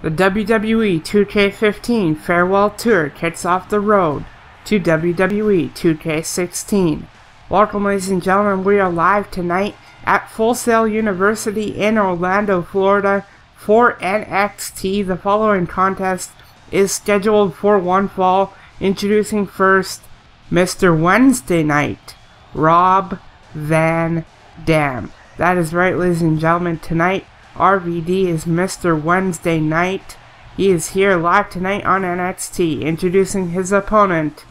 The WWE 2K15 Farewell Tour kicks off the road to WWE 2K16. Welcome, ladies and gentlemen, we are live tonight at Full Sail University in Orlando, Florida for NXT. The following contest is scheduled for one fall. Introducing first, Mr. Wednesday Night, Rob Van Dam. That is right, ladies and gentlemen, tonight RVD is Mr. Wednesday Night. He is here live tonight on NXT, introducing his opponent,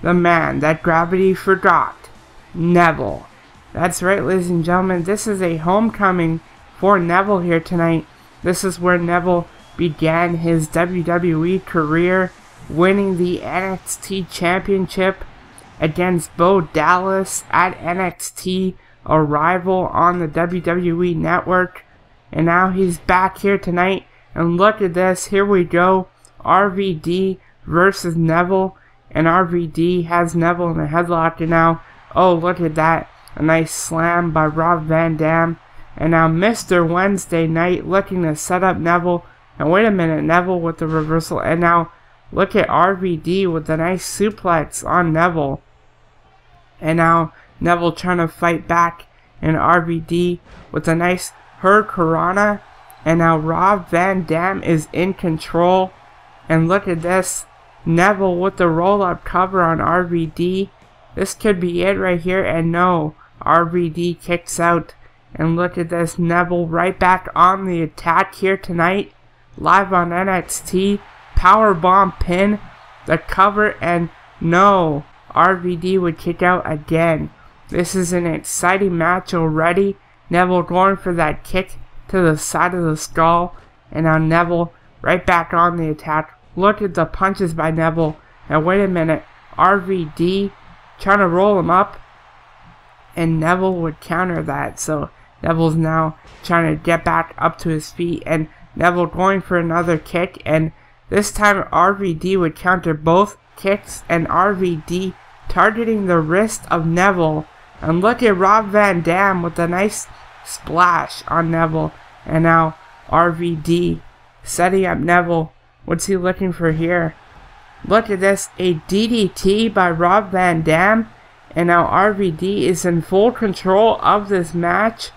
the man that gravity forgot, Neville. That's right, ladies and gentlemen, this is a homecoming for Neville here tonight. This is where Neville began his WWE career, winning the NXT Championship against Bo Dallas at NXT Arrival on the WWE Network. And now he's back here tonight, and look at this, here we go, RVD versus Neville, and RVD has Neville in a headlock, and now, oh, look at that, a nice slam by Rob Van Dam, and now Mr. Wednesday Night looking to set up Neville, and wait a minute, Neville with the reversal, and now, look at RVD with a nice suplex on Neville, and now, Neville trying to fight back, and RVD with a nice Hurricanrana, and now Rob Van Dam is in control, and look at this, Neville with the roll-up cover on RVD. This could be it right here, and no, RVD kicks out, and look at this, Neville right back on the attack here tonight, live on NXT, powerbomb pin, the cover, and no, RVD would kick out again. This is an exciting match already. Neville going for that kick to the side of the skull, and now Neville right back on the attack. Look at the punches by Neville, and wait a minute, RVD trying to roll him up, and Neville would counter that, so Neville's now trying to get back up to his feet, and Neville going for another kick, and this time RVD would counter both kicks, and RVD targeting the wrist of Neville. And look at Rob Van Dam with a nice splash on Neville. And now RVD setting up Neville. What's he looking for here? Look at this. A DDT by Rob Van Dam. And now RVD is in full control of this match.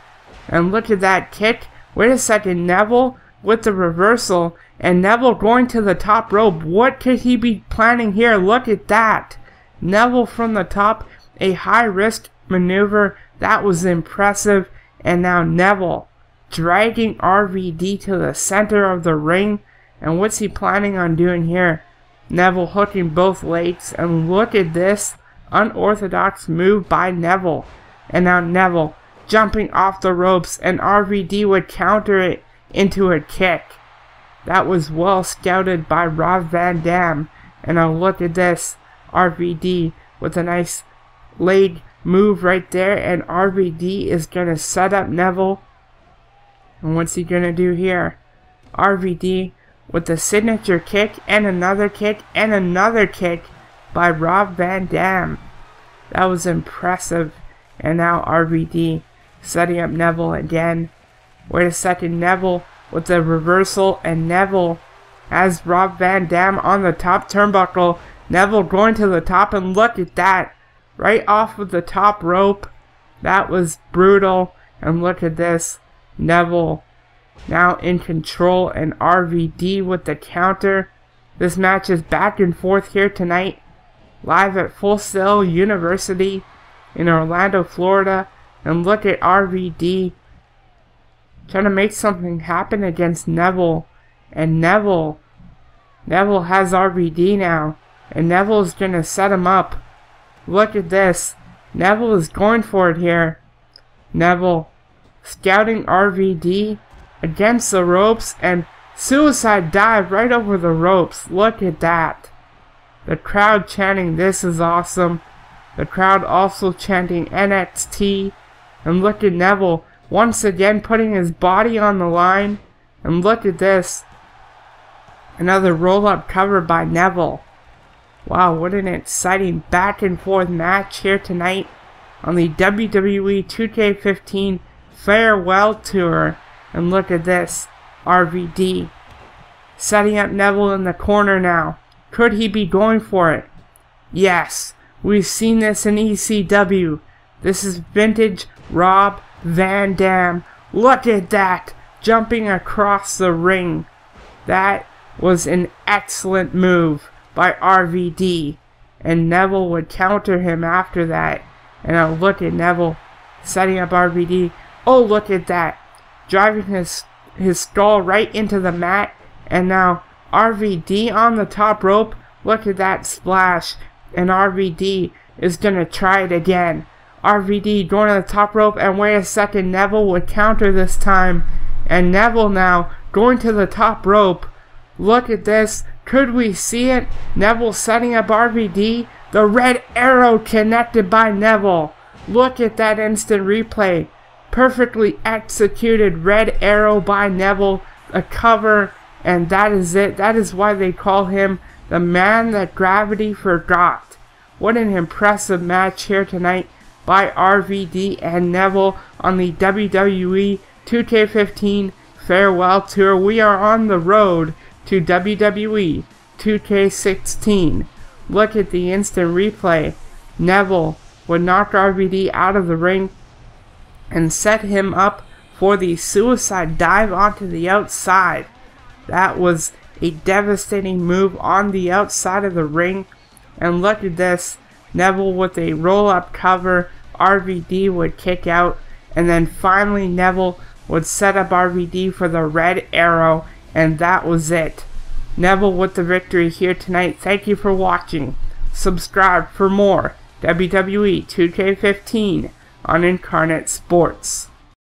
And look at that kick. Wait a second. Neville with the reversal. And Neville going to the top rope. What could he be planning here? Look at that. Neville from the top. A high risk maneuver that was impressive, and now Neville dragging RVD to the center of the ring, and what's he planning on doing here? Neville hooking both legs, and look at this unorthodox move by Neville, and now Neville jumping off the ropes, and RVD would counter it into a kick. That was well scouted by Rob Van Dam, and now look at this, RVD with a nice leg move right there, and RVD is going to set up Neville. And what's he going to do here? RVD with the signature kick, and another kick, and another kick by Rob Van Dam. That was impressive. And now RVD setting up Neville again. Wait a second, Neville with the reversal, and Neville has Rob Van Dam on the top turnbuckle. Neville going to the top, and look at that. Right off of the top rope. That was brutal. And look at this. Neville now in control, and RVD with the counter. This match is back and forth here tonight. Live at Full Sail University in Orlando, Florida. And look at RVD trying to make something happen against Neville. And Neville has RVD now. And Neville is going to set him up. Look at this. Neville is going for it here. Neville scouting RVD against the ropes, and suicide dive right over the ropes. Look at that. The crowd chanting, "This is awesome." The crowd also chanting NXT. And look at Neville once again putting his body on the line. And look at this. Another roll-up cover by Neville. Wow, what an exciting back and forth match here tonight on the WWE 2K15 Farewell Tour. And look at this, RVD setting up Neville in the corner now. Could he be going for it? Yes, we've seen this in ECW. This is vintage Rob Van Dam. Look at that, jumping across the ring. That was an excellent move by RVD. And Neville would counter him after that. And now look at Neville setting up RVD. Oh, look at that. Driving his skull right into the mat. And now RVD on the top rope. Look at that splash. And RVD is going to try it again. RVD going to the top rope. And wait a second. Neville would counter this time. And Neville now going to the top rope. Look at this. Could we see it? Neville setting up RVD. The red arrow connected by Neville. Look at that instant replay. Perfectly executed red arrow by Neville. A cover. And that is it. That is why they call him the man that gravity forgot. What an impressive match here tonight by RVD and Neville on the WWE 2K15 Farewell Tour. We are on the road to WWE 2K16. Look at the instant replay. Neville would knock RVD out of the ring and set him up for the suicide dive onto the outside. That was a devastating move on the outside of the ring. And look at this. Neville with a roll-up cover. RVD would kick out. And then finally Neville would set up RVD for the red arrow. And that was it. Neville with the victory here tonight. Thank you for watching. Subscribe for more WWE 2K15 on Incarnate Sports.